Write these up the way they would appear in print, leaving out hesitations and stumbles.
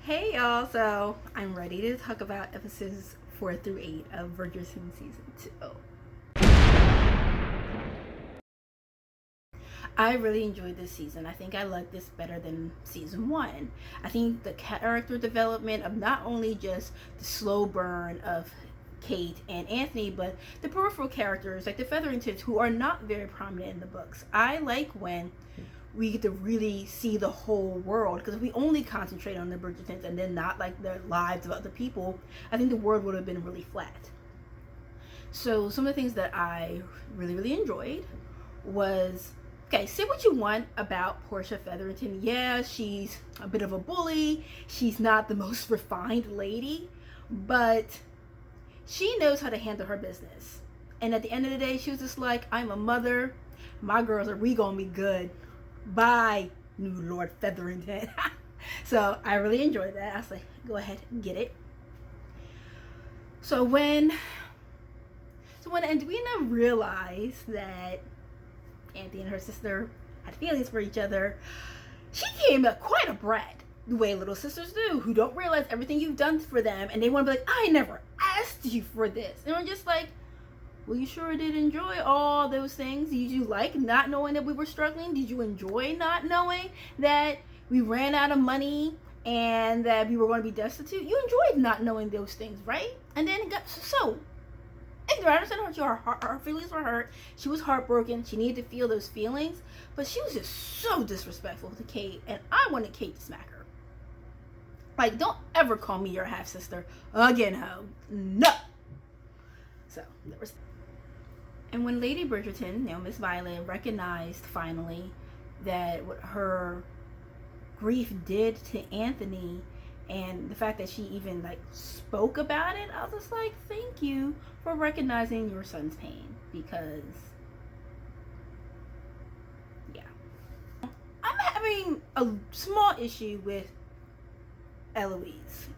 Hey y'all, so I'm ready to talk about episodes 4 through 8 of Bridgerton season 2. I really enjoyed this season. I think I liked this better than season 1. I think the character development of not only just the slow burn of Kate and Anthony, but the peripheral characters like the Featheringtons, who are not very prominent in the books. I like when we get to really see the whole world, because if we only concentrate on the Bridgertons and then not like the lives of other people, I think the world would have been really flat. So some of the things that I really enjoyed was, okay, say what you want about Portia Featherington. Yeah, she's a bit of a bully. She's not the most refined lady, but she knows how to handle her business. And at the end of the day, she was just like, I'm a mother. My girls are, we gonna be good. Bye, new Lord Featherington. So I really enjoyed that. I was like, go ahead and get it. So when Edwina realized that Anthony and her sister had feelings for each other, she came up quite a brat, the way little sisters do, who don't realize everything you've done for them, and they want to be like, I never asked you for this. And I'm just like, well, you sure did enjoy all those things. Did you like not knowing that we were struggling? Did you enjoy not knowing that we ran out of money and that we were going to be destitute? You enjoyed not knowing those things, right? And then it got so ignorant. I understand her feelings were hurt. She was heartbroken. She needed to feel those feelings. But she was just so disrespectful to Kate. And I wanted Kate to smack her. Like, don't ever call me your half sister again, ho. No. So, there was. And when Lady Bridgerton, Miss Violet, recognized finally that what her grief did to Anthony, and the fact that she even like spoke about it, I was just like, thank you for recognizing your son's pain, because yeah. I'm having a small issue with Eloise,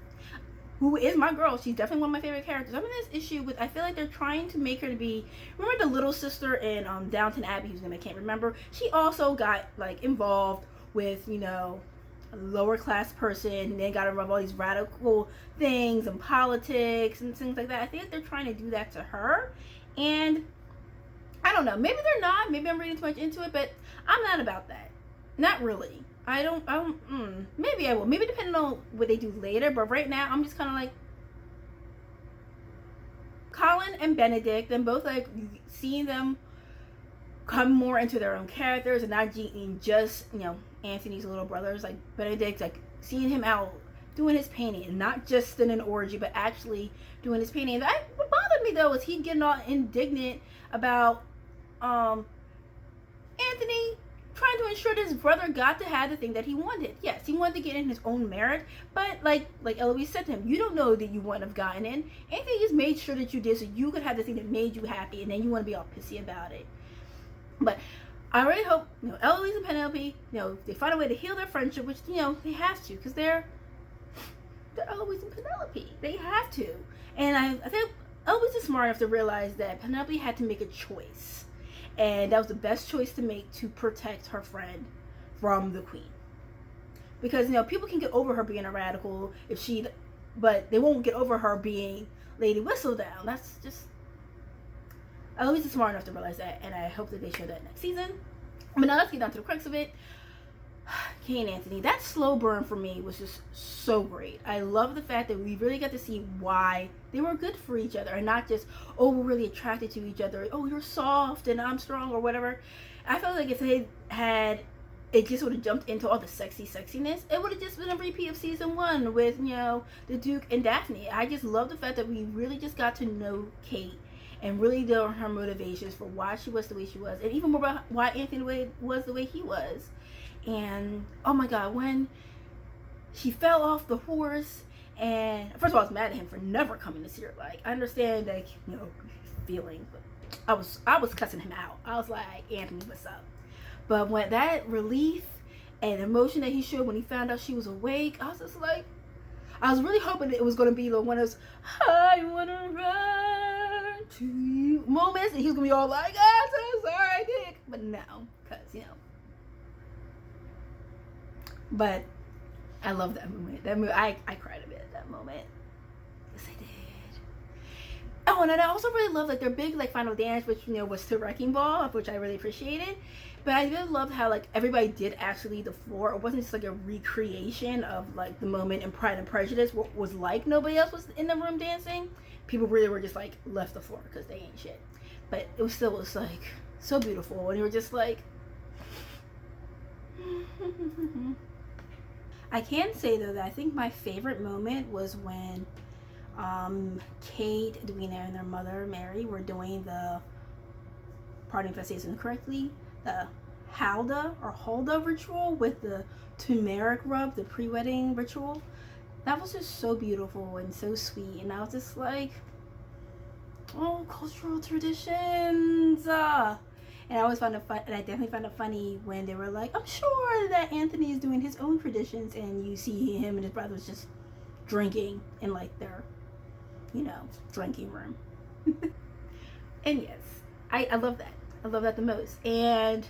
who is my girl. She's definitely one of my favorite characters. I'm in this issue with, I feel like they're trying to make her to be, remember the little sister in Downton Abbey, whose name I can't remember? She also got like involved with, a lower class person, and then got involved with all these radical things and politics and things like that. I think they're trying to do that to her, and I don't know, maybe they're not, maybe I'm reading too much into it, but I'm not about that. Not really. Maybe I will. Maybe depending on what they do later, but right now I'm just kind of like Colin and Benedict, and both like seeing them come more into their own characters and not just Anthony's little brothers. Like Benedict, like seeing him out doing his painting, and not just in an orgy, but actually doing his painting. What bothered me though was he getting all indignant about Anthony trying to ensure that his brother got to have the thing that he wanted. Yes, he wanted to get in his own merit, but like Eloise said to him, you don't know that you wouldn't have gotten in. Anthony just made sure that you did so you could have the thing that made you happy, and then you want to be all pissy about it. But I really hope, Eloise and Penelope, they find a way to heal their friendship, which, they have to, because they're Eloise and Penelope. They have to. And I think Eloise is smart enough to realize that Penelope had to make a choice. And that was the best choice to make to protect her friend from the queen. Because, people can get over her being a radical but they won't get over her being Lady Whistledown. That's just, Eloise is smart enough to realize that, and I hope that they show that next season. But now let's get down to the crux of it. Kate and Anthony, that slow burn for me was just so great. I love the fact that we really got to see why they were good for each other, and not just, oh, we're really attracted to each other, oh, you're soft and I'm strong, or whatever. I felt like if they had, it just would have jumped into all the sexiness, it would have just been a repeat of season 1 with, the Duke and Daphne. I just love the fact that we really just got to know Kate and really learn her motivations for why she was the way she was, and even more about why Anthony was the way he was. And oh my god, when she fell off the horse, and first of all I was mad at him for never coming to see her. Like, I understand, like, feeling, but I was cussing him out. I was like, Anthony, what's up? But when that relief and emotion that he showed when he found out she was awake, I was just like, I was really hoping that it was going to be the one of those I wanna run to you moments, and he was gonna be all like, I'm so sorry, Dick. But no, because But I love that moment. That movie, I cried a bit at that moment. Yes, I did. Oh, and I also really love like their big like final dance, which was to Wrecking Ball, which I really appreciated. But I really loved how like everybody did actually the floor. It wasn't just like a recreation of like the moment in Pride and Prejudice, what was like nobody else was in the room dancing. People really were just like left the floor because they ain't shit. But it was like so beautiful, and you were just like. I can say though that I think my favorite moment was when Kate, Edwina, and their mother Mary were doing the, pardon if I say this incorrectly, the Hulda ritual with the turmeric rub, the pre-wedding ritual. That was just so beautiful and so sweet, and I was just like, oh, cultural traditions. And I always found it fun, and I definitely found it funny when they were like, I'm sure that Anthony is doing his own traditions, and you see him and his brothers just drinking in like their, drinking room. And yes, I love that. I love that the most. And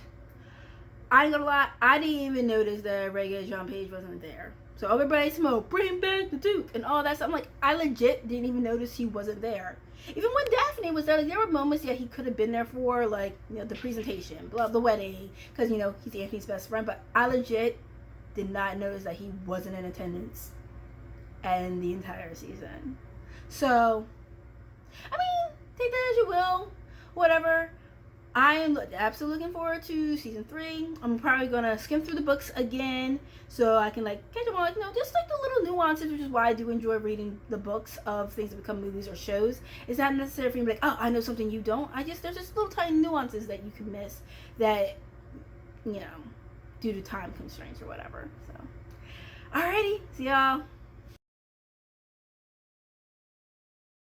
I ain't gonna lie, I didn't even notice that Reggae John Page wasn't there. So everybody smoked, bring back the Duke, and all that stuff. I'm like, I legit didn't even notice he wasn't there. Even when Daphne was there, like, there were moments that he could have been there for, like, the presentation, the wedding, because, he's Anthony's best friend. But I legit did not notice that he wasn't in attendance in the entire season. So, I mean, take that as you will, whatever. I am absolutely looking forward to season 3. I'm probably gonna skim through the books again so I can like catch up on just like the little nuances, which is why I do enjoy reading the books of things that become movies or shows. It's not necessary for me to be like, oh, I know something you don't. There's just little tiny nuances that you can miss that due to time constraints or whatever. So, alrighty, see y'all.